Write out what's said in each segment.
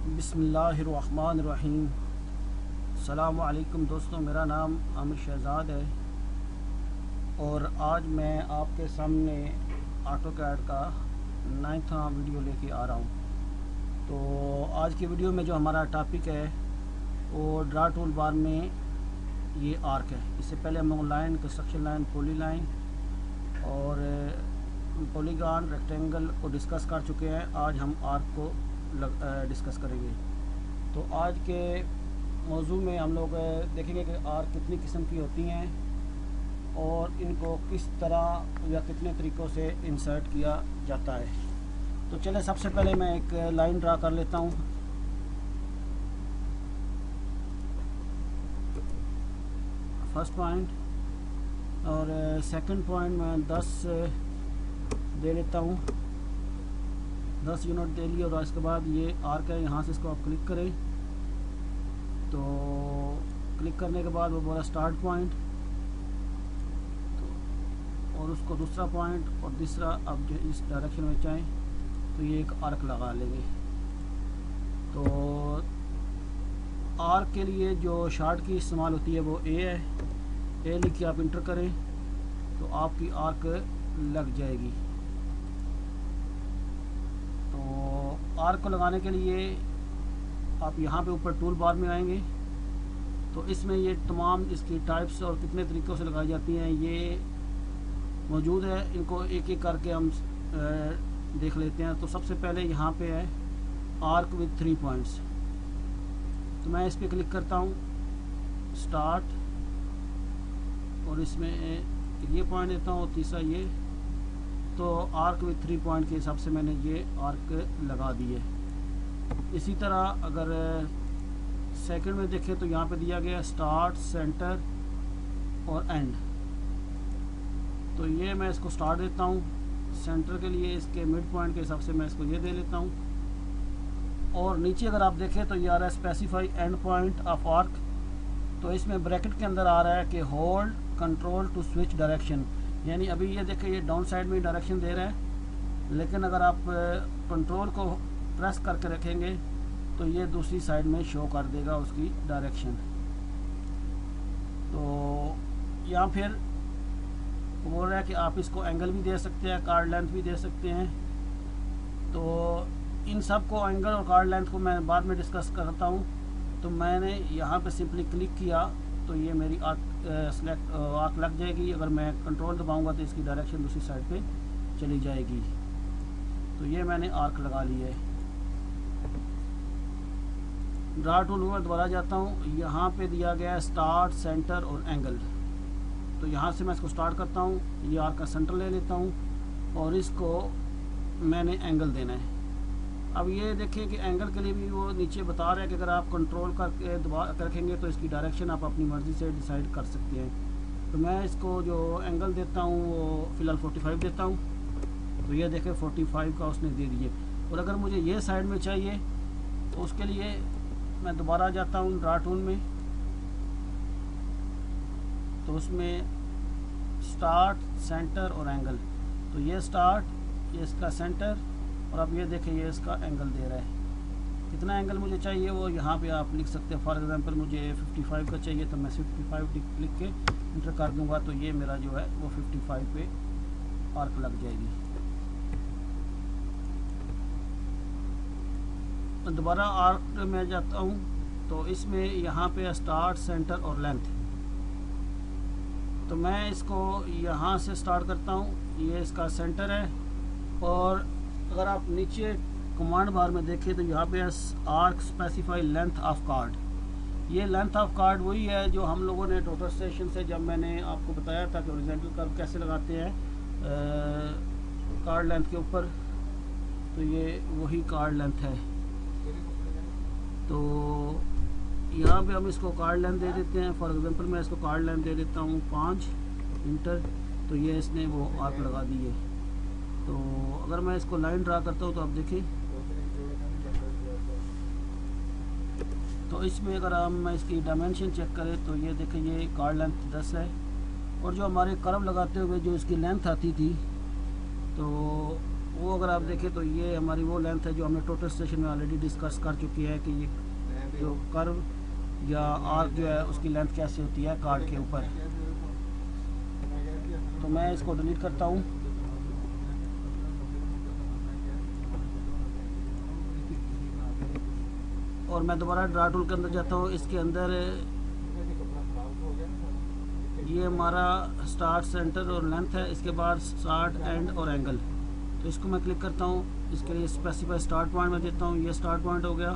बिस्मिल्लाहिर्रहमानिर्रहीम। अस्सलामु अलैकुम दोस्तों, मेरा नाम आमिर शहज़ाद है और आज मैं आपके सामने ऑटोकैड का 9वां वीडियो लेके आ रहा हूँ। तो आज की वीडियो में जो हमारा टॉपिक है वो ड्रा टूल बार में ये आर्क है। इससे पहले हम लोग line, construction line, poly line और पॉलीगॉन, रेक्टेंगल को डिस्कस कर चुके हैं। आज हम आर्क को डिस्कस करेंगे। तो आज के मौजू में हम लोग देखेंगे कि आर्क कितनी किस्म की होती हैं और इनको किस तरह या कितने तरीक़ों से इंसर्ट किया जाता है। तो चलें, सबसे पहले मैं एक लाइन ड्रा कर लेता हूँ। फर्स्ट पॉइंट और सेकंड पॉइंट मैं 10 दे लेता हूँ, 10 यूनिट दे लिए। और इसके बाद ये आर्क है, यहाँ से इसको आप क्लिक करें तो क्लिक करने के बाद वो बोला स्टार्ट पॉइंट, तो और उसको दूसरा पॉइंट और तीसरा अब जो इस डायरेक्शन में चाहें तो ये एक आर्क लगा लेंगे। तो आर्क के लिए जो शार्ट की इस्तेमाल होती है वो ए है। ए लिख के आप इंटर करें तो आपकी आर्क लग जाएगी। तो आर्क को लगाने के लिए आप यहाँ पे ऊपर टूल बार में आएंगे तो इसमें ये तमाम इसकी टाइप्स और कितने तरीक़ों से लगाई जाती हैं ये मौजूद है। इनको एक एक करके हम देख लेते हैं। तो सबसे पहले यहाँ पे है आर्क विद 3 पॉइंट्स। तो मैं इस पर क्लिक करता हूँ, स्टार्ट, और इसमें ये पॉइंट देता हूँ, तीसरा ये। तो आर्क विद 3 पॉइंट के हिसाब से मैंने ये आर्क लगा दिए। इसी तरह अगर सेकंड में देखें तो यहाँ पे दिया गया स्टार्ट, सेंटर और एंड। तो ये मैं इसको स्टार्ट देता हूँ। सेंटर के लिए इसके मिड पॉइंट के हिसाब से मैं इसको ये दे लेता हूँ। और नीचे अगर आप देखें तो ये आ रहा है specify end point of arc. तो इसमें ब्रैकेट के अंदर आ रहा है कि hold control to switch direction, यानी अभी ये देखें ये डाउन साइड में डायरेक्शन दे रहा है, लेकिन अगर आप कंट्रोल को प्रेस करके रखेंगे तो ये दूसरी साइड में शो कर देगा उसकी डायरेक्शन। तो यहाँ फिर बोल रहा है कि आप इसको एंगल भी दे सकते हैं, कार्ड लेंथ भी दे सकते हैं। तो इन सब को, एंगल और कार्ड लेंथ को मैं बाद में डिस्कस करता हूँ। तो मैंने यहाँ पे सिंपली क्लिक किया तो ये मेरी आर्क लग जाएगी। अगर मैं कंट्रोल दबाऊंगा तो इसकी डायरेक्शन दूसरी साइड पे चली जाएगी। तो ये मैंने आर्क लगा ली है। ड्रा टूल में दोबारा जाता हूँ, यहाँ पे दिया गया है स्टार्ट, सेंटर और एंगल। तो यहाँ से मैं इसको स्टार्ट करता हूँ, ये आर्क का सेंटर ले लेता हूँ और इसको मैंने एंगल देना है। अब ये देखिए कि एंगल के लिए भी वो नीचे बता रहा है कि अगर आप कंट्रोल करके दबा रखेंगे तो इसकी डायरेक्शन आप अपनी मर्ज़ी से डिसाइड कर सकते हैं। तो मैं इसको जो एंगल देता हूँ वो फ़िलहाल 45 देता हूँ। तो ये देखें 45 का उसने दे दिए। और अगर मुझे ये साइड में चाहिए तो उसके लिए मैं दोबारा जाता हूँ ड्रा टूल में, तो उसमें स्टार्ट, सेंटर और एंगल। तो ये स्टार्ट, ये इसका सेंटर, और अब ये देखें ये इसका एंगल दे रहा है। कितना एंगल मुझे चाहिए वो यहाँ पे आप लिख सकते हैं। फॉर एग्जांपल मुझे 55 का चाहिए तो मैं 55 लिख के इंटर कर दूंगा तो ये मेरा जो है वो 55 पे आर्क लग जाएगी। तो दोबारा आर्क में जाता हूँ तो इसमें यहाँ पे स्टार्ट, सेंटर और लेंथ। तो मैं इसको यहाँ से स्टार्ट करता हूँ, ये इसका सेंटर है। और अगर आप नीचे कमांड बार में देखें तो यहाँ पे arc specify length of card. ये लेंथ ऑफ कार्ड वही है जो हम लोगों ने टोटल स्टेशन से, जब मैंने आपको बताया था कि हॉरिजॉन्टल कर्व कैसे लगाते हैं कार्ड लेंथ के ऊपर, तो ये वही कार्ड लेंथ है। तो यहाँ पे हम इसको कार्ड लेंथ दे देते हैं। फॉर एग्जांपल मैं इसको कार्ड लेंथ दे देता हूँ 5, इंटर। तो ये इसने वो आर्क लगा दी है। तो अगर मैं इसको लाइन ड्रा करता हूँ तो आप देखें, तो इसमें अगर हम इसकी डायमेंशन चेक करें तो ये देखें ये कार्ड लेंथ 10 है। और जो हमारे कर्व लगाते हुए जो इसकी लेंथ आती थी तो वो अगर आप देखें तो ये हमारी वो लेंथ है जो हमने टोटल स्टेशन में ऑलरेडी डिस्कस कर चुकी है कि ये जो कर्व या आर्क जो है उसकी लेंथ कैसे होती है कार्ड के ऊपर। तो मैं इसको डिलीट करता हूँ। और मैं दोबारा ड्रा टूल के अंदर जाता हूँ। इसके अंदर ये हमारा स्टार्ट, सेंटर और लेंथ है। इसके बाद स्टार्ट, एंड और एंगल। तो इसको मैं क्लिक करता हूँ। इसके लिए स्पेसिफाई स्टार्ट पॉइंट मैं देता हूँ, ये स्टार्ट पॉइंट हो गया।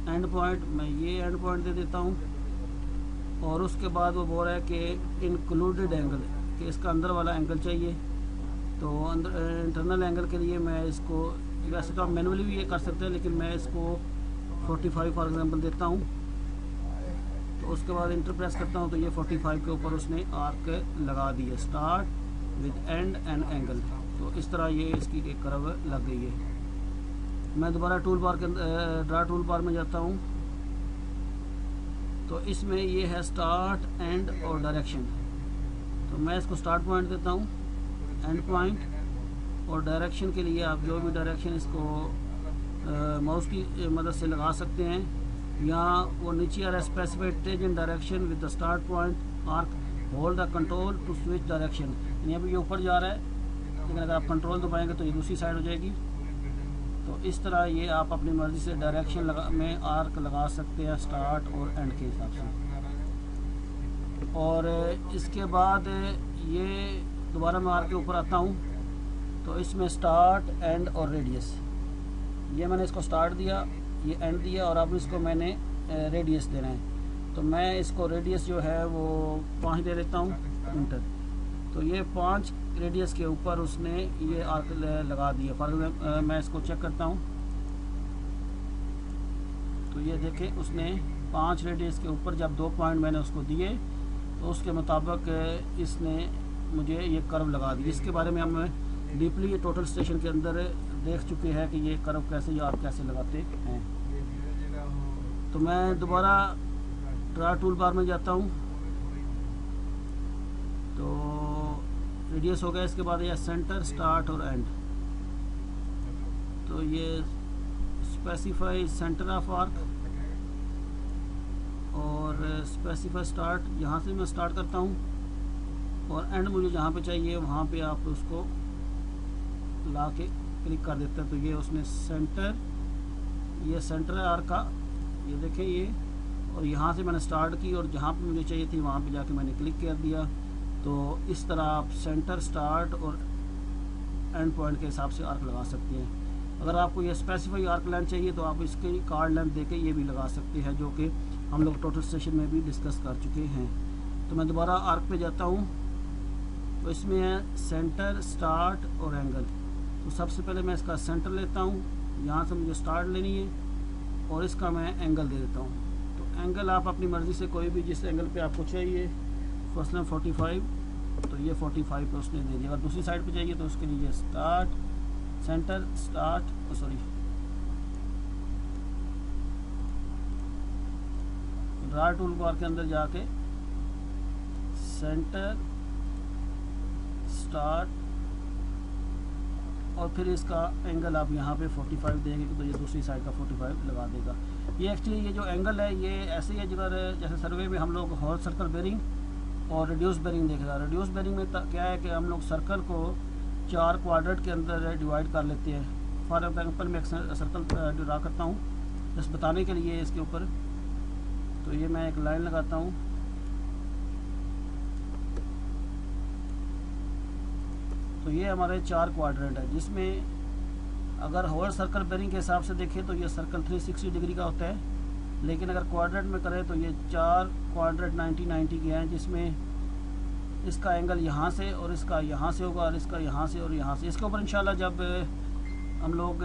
एंड पॉइंट मैं ये एंड पॉइंट दे देता हूँ। और उसके बाद वो बोल रहा है कि इंक्लूडेड एंगल, कि इसका अंदर वाला एंगल चाहिए। तो अंदर इंटरनल एंगल के लिए मैं इसको, वैसे तो आप मैनुअली भी ये कर सकते हैं, लेकिन मैं इसको 45 फॉर एग्जांपल देता हूँ। तो उसके बाद इंटर प्रेस करता हूँ तो ये 45 के ऊपर उसने आर्क लगा दी है, स्टार्ट विद एंड एंगल। तो इस तरह ये इसकी एक कर्व लग गई है। मैं दोबारा टूल बार के ड्रा टूल बार में जाता हूँ। तो इसमें ये है स्टार्ट, एंड और डायरेक्शन। तो मैं इसको स्टार्ट पॉइंट देता हूँ, एंड पॉइंट। और डायरेक्शन के लिए आप जो भी डायरेक्शन इसको माउस की मदद से लगा सकते हैं, या वो नीचे आ रहा है specified tangent direction with the start point arc, hold the control to switch direction. यानी अभी ये ऊपर जा रहा है, लेकिन अगर आप कंट्रोल दबाएंगे तो ये दूसरी साइड हो जाएगी। तो इस तरह ये आप अपनी मर्ज़ी से डायरेक्शन में आर्क लगा सकते हैं, स्टार्ट और एंड के हिसाब से। और इसके बाद ये दोबारा मैं आर्क के ऊपर आता हूँ। तो इसमें स्टार्ट, एंड और रेडियस, ये मैंने इसको स्टार्ट दिया, ये एंड दिया, और अब इसको मैंने रेडियस देना है। तो मैं इसको रेडियस जो है वो 5 दे देता हूँ, इंटर। तो ये 5 रेडियस के ऊपर उसने ये आर्क लगा दिया। फॉर एग्जाम्पल मैं इसको चेक करता हूँ। तो ये देखें, उसने 5 रेडियस के ऊपर जब 2 पॉइंट मैंने उसको दिए तो उसके मुताबिक इसने मुझे ये कर्व लगा दी। इसके बारे में हम डीपली ये टोटल स्टेशन के अंदर देख चुके हैं कि ये कर्व कैसे या आर्क कैसे लगाते हैं। तो मैं दोबारा ड्रा टूल बार में जाता हूँ। तो रेडियस हो गया। इसके बाद ये सेंटर, स्टार्ट और एंड। तो ये स्पेसिफाई सेंटर ऑफ आर्क और स्पेसिफाई स्टार्ट, यहाँ से मैं स्टार्ट करता हूँ, और एंड मुझे जहाँ पे चाहिए वहाँ पे आप उसको ला के क्लिक कर देते हैं। तो ये उसने सेंटर, ये सेंटर है आर्क का, ये देखें ये। और यहाँ से मैंने स्टार्ट की और जहाँ पे मुझे चाहिए थी वहाँ पे जाके मैंने क्लिक कर दिया। तो इस तरह आप सेंटर, स्टार्ट और एंड पॉइंट के हिसाब से आर्क लगा सकते हैं। अगर आपको ये स्पेसिफाई आर्क लेंथ चाहिए तो आप इसकी कार्ड लेंथ देके ये भी लगा सकते हैं, जो कि हम लोग टोटल स्टेशन में भी डिस्कस कर चुके हैं। तो मैं दोबारा आर्क पे जाता हूँ। तो इसमें है सेंटर, स्टार्ट और एंगल। तो सबसे पहले मैं इसका सेंटर लेता हूँ, यहाँ से मुझे स्टार्ट लेनी है, और इसका मैं एंगल दे देता हूँ। तो एंगल आप अपनी मर्ज़ी से कोई भी जिस एंगल पे आपको चाहिए, फर्स्ट 45, तो ये 45 पे उसने दे दिया। अगर दूसरी साइड पे चाहिए तो उसके लिए start, centre, start, sorry draw tool bar के अंदर जाके सेंटर, स्टार्ट, और फिर इसका एंगल आप यहाँ पे 45 देंगे तो ये दूसरी साइड का 45 लगा देगा। ये एक्चुअली ये जो एंगल है ये ऐसे ही है जिधर जैसे सर्वे में हम लोग हॉल सर्कल बेरिंग और रिड्यूस बेरिंग देख रहे हैं। रिड्यूस बेरिंग में क्या है कि हम लोग सर्कल को 4 क्वाड्रेंट के अंदर डिवाइड कर लेते हैं। फॉर एग्जाम्पल मैं एक सर्कल ड्रा करता हूँ बस बताने के लिए इसके ऊपर। तो ये मैं एक लाइन लगाता हूँ। तो ये हमारे 4 क्वाड्रेंट है, जिसमें अगर होल सर्कल बेरिंग के हिसाब से देखें तो ये सर्कल 360 डिग्री का होता है, लेकिन अगर क्वाड्रेंट में करें तो ये 4 क्वाड्रेंट 90 के हैं, जिसमें इसका एंगल यहाँ से और इसका यहाँ से होगा और इसका यहाँ से और यहाँ से। इसके ऊपर इंशाल्लाह जब हम लोग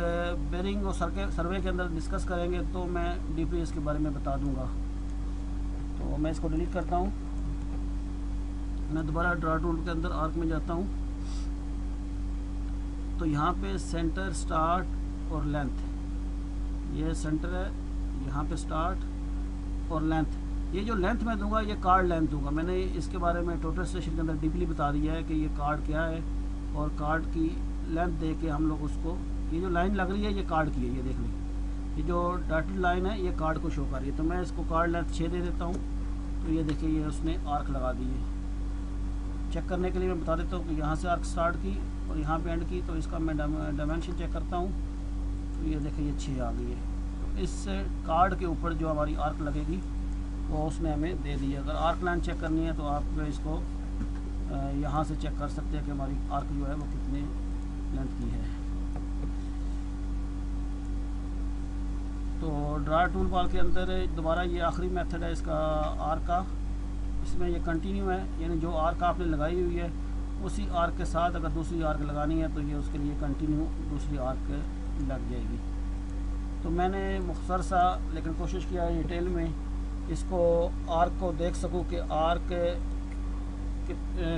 बेरिंग और सर्वे के अंदर डिस्कस करेंगे तो मैं डीपली इसके बारे में बता दूंगा। तो मैं इसको डिलीट करता हूँ। मैं दोबारा ड्रा टूल के अंदर आर्क में जाता हूँ। तो यहाँ पे सेंटर, स्टार्ट और लेंथ, ये सेंटर है, यहाँ पे स्टार्ट और लेंथ। ये जो लेंथ मैं दूंगा ये कार्ड लेंथ दूंगा। मैंने इसके बारे में टोटल स्टेशन के अंदर डीपली बता दिया है कि ये कार्ड क्या है और कार्ड की लेंथ दे के हम लोग उसको, ये जो लाइन लग रही है ये कार्ड की है, ये देख लें, ये जो डॉटेड लाइन है ये कार्ड को शो कर रही है। तो मैं इसको कार्ड लेंथ 6 दे देता हूँ। तो ये देखिए ये उसने आर्क लगा दी है। चेक करने के लिए मैं बता देता हूँ कि यहाँ से आर्क स्टार्ट की और यहाँ पे एंड की, तो इसका मैं डायमेंशन चेक करता हूँ। तो ये देखिए ये 6 आ गई है। तो इस कार्ड के ऊपर जो हमारी आर्क लगेगी वो उसने हमें दे दी है। अगर आर्क लाइन चेक करनी है तो आप इसको यहाँ से चेक कर सकते हैं कि हमारी आर्क जो है वो कितने लेंथ की है। तो ड्रा टूल बार के अंदर दोबारा ये आखिरी मेथड है इसका आर्क का। इसमें ये कंटिन्यू है, यानी जो आर्क आपने लगाई हुई है उसी आर्क के साथ अगर दूसरी आर्क लगानी है तो ये उसके लिए कंटिन्यू दूसरी आर्क लग जाएगी। तो मैंने मुख्तसर सा लेकिन कोशिश किया है डिटेल में इसको आर्क को देख सकूं कि आर्क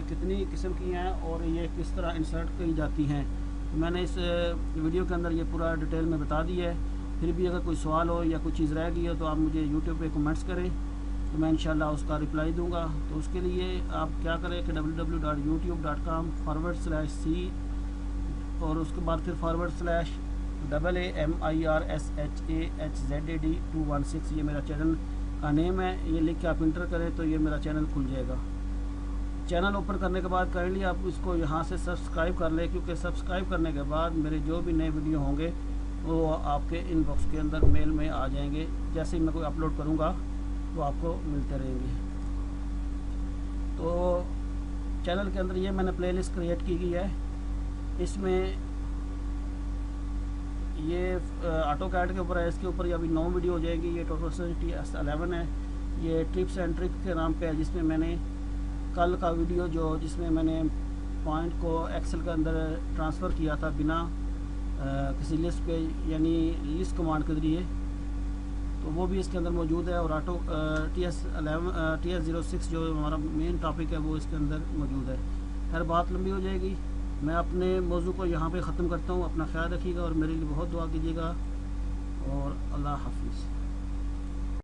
कितनी किस्म की हैं और ये किस तरह इंसर्ट की जाती हैं। तो मैंने इस वीडियो के अंदर ये पूरा डिटेल में बता दी है। फिर भी अगर कोई सवाल हो या कोई चीज़ रह गई हो तो आप मुझे यूट्यूब पे कमेंट्स करें, तो मैं इंशाल्लाह उसका रिप्लाई दूंगा। तो उसके लिए आप क्या करें कि www.youtube.com/c और उसके बाद फिर /AMIRSHAHZAD216 ये मेरा चैनल का नेम है, ये लिख के आप इंटर करें तो ये मेरा चैनल खुल जाएगा। चैनल ओपन करने के बाद काइंडली आप इसको यहाँ से सब्सक्राइब कर लें, क्योंकि सब्सक्राइब करने के बाद मेरे जो भी नए वीडियो होंगे वो आपके इनबॉक्स के अंदर मेल में आ जाएंगे। जैसे ही मैं कोई अपलोड करूँगा तो आपको मिलते रहेंगे। तो चैनल के अंदर ये मैंने प्लेलिस्ट क्रिएट की गई है। इसमें ये ऑटो कैड के ऊपर है, इसके ऊपर ये अभी 9 वीडियो हो जाएगी। ये टोटोसिटी S11 है, ये टिप्स एंड ट्रिक के नाम पे है, जिसमें मैंने कल का वीडियो जिसमें मैंने पॉइंट को एक्सेल के अंदर ट्रांसफ़र किया था बिना किसी लिस्ट पे, यानी लिस्ट कमांड के ज़रिए, तो वो भी इसके अंदर मौजूद है। और ऑटो TS06 जो हमारा मेन टॉपिक है वो इसके अंदर मौजूद है। हर बात लंबी हो जाएगी, मैं अपने मौजू को यहाँ पे ख़त्म करता हूँ। अपना ख्याल रखिएगा और मेरे लिए बहुत दुआ कीजिएगा और अल्लाह हाफिज़।